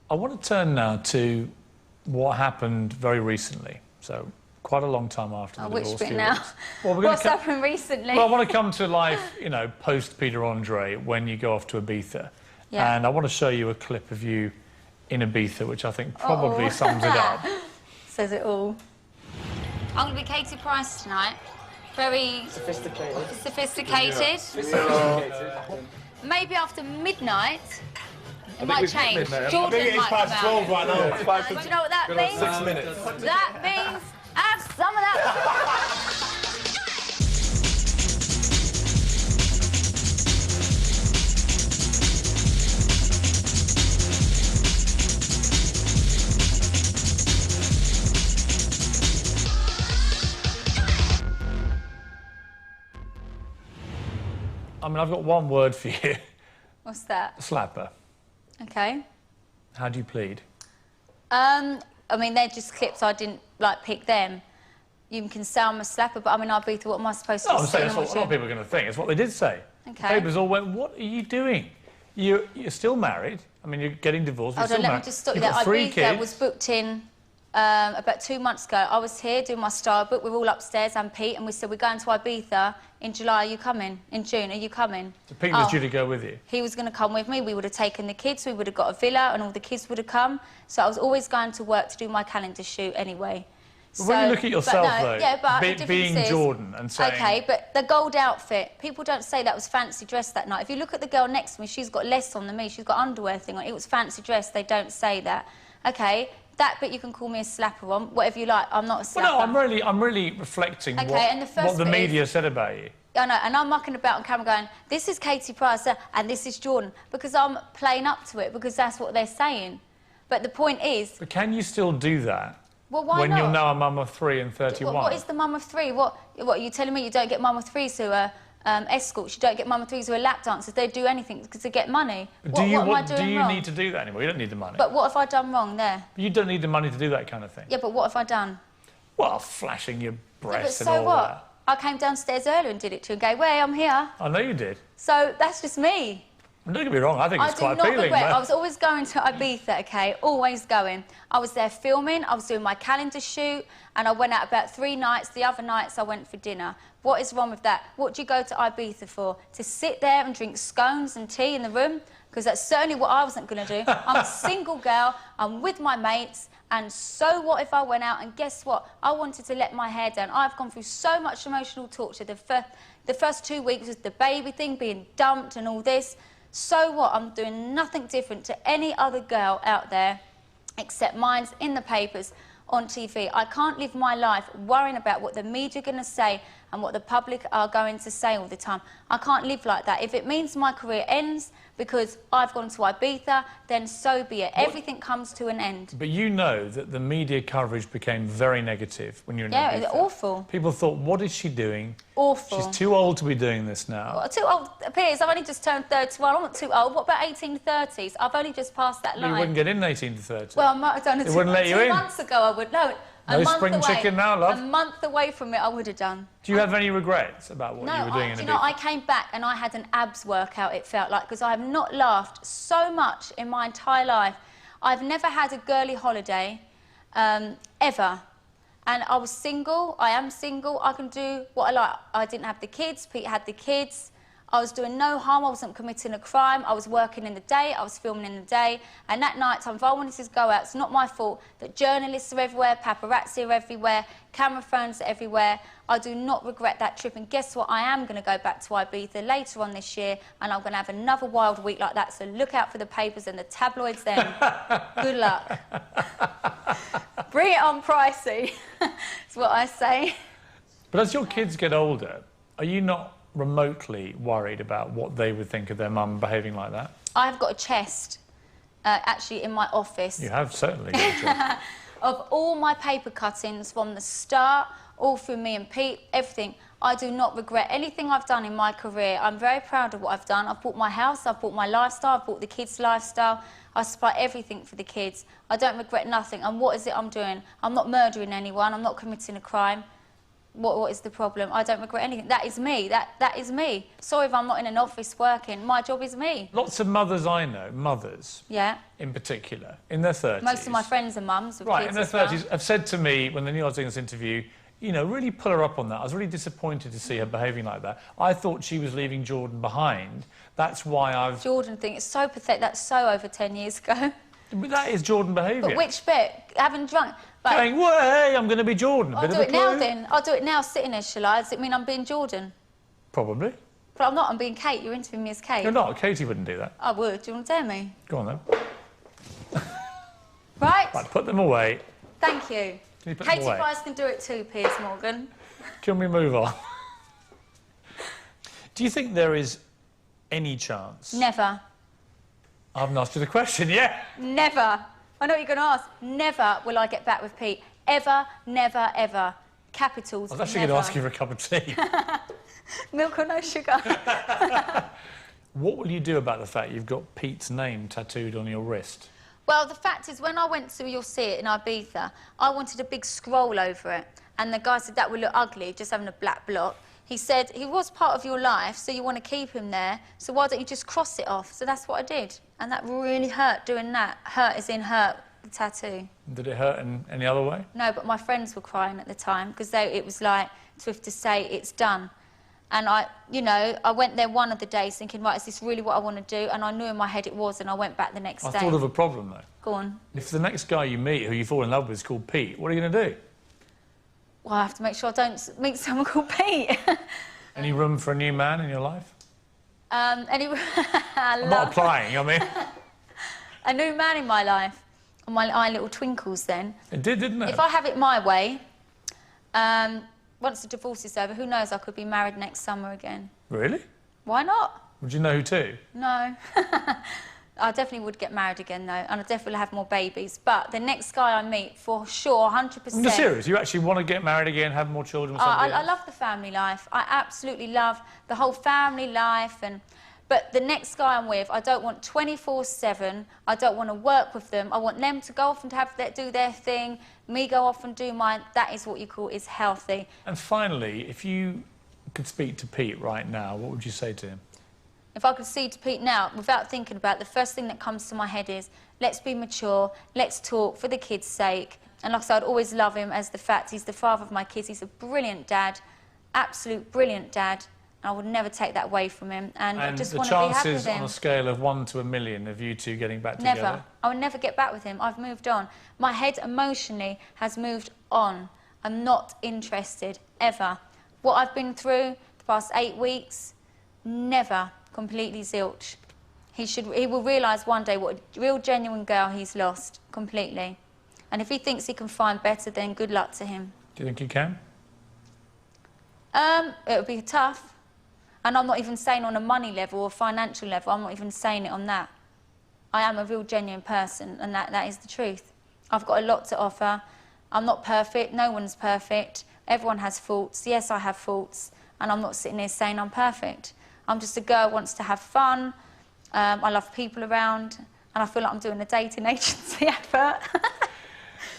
I want to turn now to what happened very recently. So, quite a long time after the divorce. Which bit now? Well, What's happened recently? Well, I want to come to life, you know, post Peter Andre, when you go off to Ibiza. Yeah. And I want to show you a clip of you in Ibiza, which I think probably sums it up. Says it all. I'm going to be Katie Price tonight. Very... Sophisticated. Maybe after midnight, it might change. Jordan it's might past come 12 right now. out. Do you know what that means? 6 minutes. That means have some of that. I mean, I've got one word for you. What's that? Slapper. Okay. How do you plead? I mean, they're just clips. I didn't, like, pick them. You can say I'm a slapper, but I mean, Ibiza, what am I supposed to do? No, I'm saying that's what a lot of people are going to think. It's what they did say. Okay. The papers all went, what are you doing? You're still married. I mean, you're getting divorced. Hold on, let me just stop you there. Ibiza was booked in about 2 months ago. I was here doing my style book. We were all upstairs, and Pete, and we said, we're going to Ibiza in July. Are you coming? In June, are you coming? So Pete was due to go with you? He was going to come with me. We would have taken the kids. We would have got a villa, and all the kids would have come. So I was always going to work to do my calendar shoot anyway. But when you look at yourself, though, being is, Jordan and saying... OK, but the gold outfit, people don't say that was fancy dress that night. If you look at the girl next to me, she's got less on than me. She's got underwear thing on. It was fancy dress. They don't say that. OK, that bit you can call me a slapper on, whatever you like. I'm not a slapper. Well, no, I'm really reflecting what the media said about you. I know, and I'm mucking about on camera going, this is Katie Price and this is Jordan, because I'm playing up to it, because that's what they're saying. But the point is... But can you still do that? Well, why when not? you're now a mum of 3 and 31? What is the mum of 3? What are you telling me you don't get mum of 3s who are escorts? You don't get mum of 3s who are lap dancers? They do anything to get money. What am I doing wrong? Do you need to do that anymore? You don't need the money. But what have I done wrong there? You don't need the money to do that kind of thing. Yeah, but what have I done? Well, flashing your breasts and all that. I came downstairs earlier and did it to you and go, "Way, I'm here." I know you did. So that's just me. Don't get me wrong, I think it's quite appealing. Regret. I was always going to Ibiza, OK? Always going. I was there filming, I was doing my calendar shoot, and I went out about 3 nights. The other nights I went for dinner. What is wrong with that? What do you go to Ibiza for? To sit there and drink scones and tea in the room? Because that's certainly what I wasn't going to do. I'm a single girl, I'm with my mates, and so what if I went out and guess what? I wanted to let my hair down. I've gone through so much emotional torture. The first 2 weeks was the baby thing, being dumped and all this. So what? I'm doing nothing different to any other girl out there, except mine's in the papers, on TV. I can't live my life worrying about what the media are going to say and what the public are going to say all the time. I can't live like that. If it means my career ends because I've gone to Ibiza, then so be it. Everything comes to an end. But you know that the media coverage became very negative when you were in Ibiza. Yeah, it's awful. People thought, what is she doing? Awful. She's too old to be doing this now. Well, too old, Piers, I've only just turned 31. I'm not too old. What about 18 to 30s? I've only just passed that line. You wouldn't get in 18 to 30. Well, I might have done it 2 months ago, I would. No, no spring chicken now, love. A month away from it, I would have done. Do you have any regrets about what you were doing in Ibiza? No, I came back and I had an abs workout, it felt like, because I have not laughed so much in my entire life. I've never had a girly holiday, ever. And I was single, I am single, I can do what I like. I didn't have the kids, Pete had the kids. I was doing no harm, I wasn't committing a crime, I was working in the day, I was filming in the day, and that night time, if I wanted to go out, it's not my fault that journalists are everywhere, paparazzi are everywhere, camera phones are everywhere. I do not regret that trip, and guess what? I am going to go back to Ibiza later on this year, and I'm going to have another wild week like that, so look out for the papers and the tabloids then. Good luck. Bring it on, Pricey, is what I say. But as your kids get older, are you not remotely worried about what they would think of their mum behaving like that? I've got a chest, actually, in my office. You have certainly got a chest. Of all my paper cuttings from the start, all through me and Pete, everything. I do not regret anything I've done in my career. I'm very proud of what I've done. I've bought my house, I've bought my lifestyle, I've bought the kids' lifestyle. I supply everything for the kids. I don't regret nothing. And what is it I'm doing? I'm not murdering anyone, I'm not committing a crime. What is the problem? I don't regret anything. That is me. That is me. Sorry if I'm not in an office working. My job is me. Lots of mothers I know, mothers Yeah. in particular, in their 30s. Most of my friends are mums with Right, kids in their as well. 30s, have said to me when they knew I was doing this interview, you know, really pull her up on that. I was really disappointed to see her behaving like that. I thought she was leaving Jordan behind. That's why I've... Jordan thing, it's so pathetic. That's so over 10 years ago. But that is Jordan behaviour. But which bit? Having drunk? Like, Going, well, hey, I'm going to be Jordan. I'll Bit do of a it now clue? then. I'll do it now sitting there, shall I? Does it mean I'm being Jordan? Probably. But I'm not, I'm being Kate. You're interviewing me as Kate. You're not. Katie wouldn't do that. I would. Do you want to dare me? Go on, then. Right? Right, put them away. Thank you. Can you put them Katie away? Price can do it too, Piers Morgan. Can we move on? Do you think there is any chance... Never. I haven't asked you the question yet. Never. I know what you're going to ask. Never will I get back with Pete. Ever, never, ever. Capitals, I was actually never. going to ask you for a cup of tea. Milk or no sugar? What will you do about the fact you've got Pete's name tattooed on your wrist? Well, the fact is, when I went to, you'll see it in Ibiza, I wanted a big scroll over it. And the guy said that would look ugly, just having a black block. He said, he was part of your life, so you want to keep him there, so why don't you just cross it off? So that's what I did. And that really hurt doing that. Hurt as in hurt, the tattoo. Did it hurt in any other way? No, but my friends were crying at the time, because it was like, to have to say, it's done. And I, you know, I went there one of the days thinking, right, is this really what I want to do? And I knew in my head it was, and I went back the next day. I thought of a problem, though. Go on. If the next guy you meet who you fall in love with is called Pete, what are you going to do? Well, I have to make sure I don't meet someone called Pete. Any room for a new man in your life? Anyway, I'm not applying, I mean... A new man in my life. On my eye little twinkles then. It did, didn't it? If I have it my way, once the divorce is over, who knows, I could be married next summer again. Really? Why not? Would you know who to? No. I definitely would get married again, though, and I definitely have more babies. But the next guy I meet, for sure, 100%... You're serious? You actually want to get married again, have more children with somebody I else? love the family life. I absolutely love the whole family life. But the next guy I'm with, I don't want 24/7. I don't want to work with them. I want them to go off and do their thing, me go off and do mine. That is what you call is healthy. And finally, if you could speak to Pete right now, what would you say to him? If I could see to Pete now, without thinking about it, the first thing that comes to my head is, let's be mature, let's talk for the kids' sake. And like I said, I'd always love him as the fact he's the father of my kids. He's a brilliant dad, absolute brilliant dad. And I would never take that away from him. And I just want to be happy with the chances him. on a scale of 1 to 1,000,000 of you two getting back together? Never. I would never get back with him. I've moved on. My head emotionally has moved on. I'm not interested, ever. What I've been through the past 8 weeks, never. Completely zilch. He will realise one day what a real genuine girl he's lost, completely. And if he thinks he can find better, then good luck to him. Do you think you can? It'll be tough. And I'm not even saying on a money level or financial level, I'm not even saying it on that. I am a real genuine person, and that is the truth. I've got a lot to offer. I'm not perfect, no one's perfect. Everyone has faults. Yes, I have faults, and I'm not sitting there saying I'm perfect. I'm just a girl who wants to have fun. I love people around, and I feel like I'm doing a dating agency advert.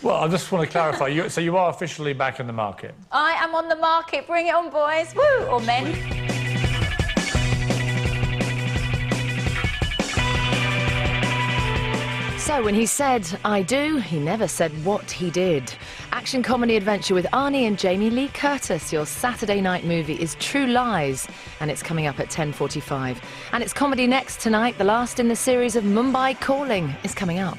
Well, I just want to clarify, so you are officially back in the market? I am on the market. Bring it on, boys. Woo! Or men. So when he said, I do, he never said what he did. Action comedy adventure with Arnie and Jamie Lee Curtis. Your Saturday night movie is True Lies, and it's coming up at 10:45. And it's comedy next tonight. The last in the series of Mumbai Calling is coming up.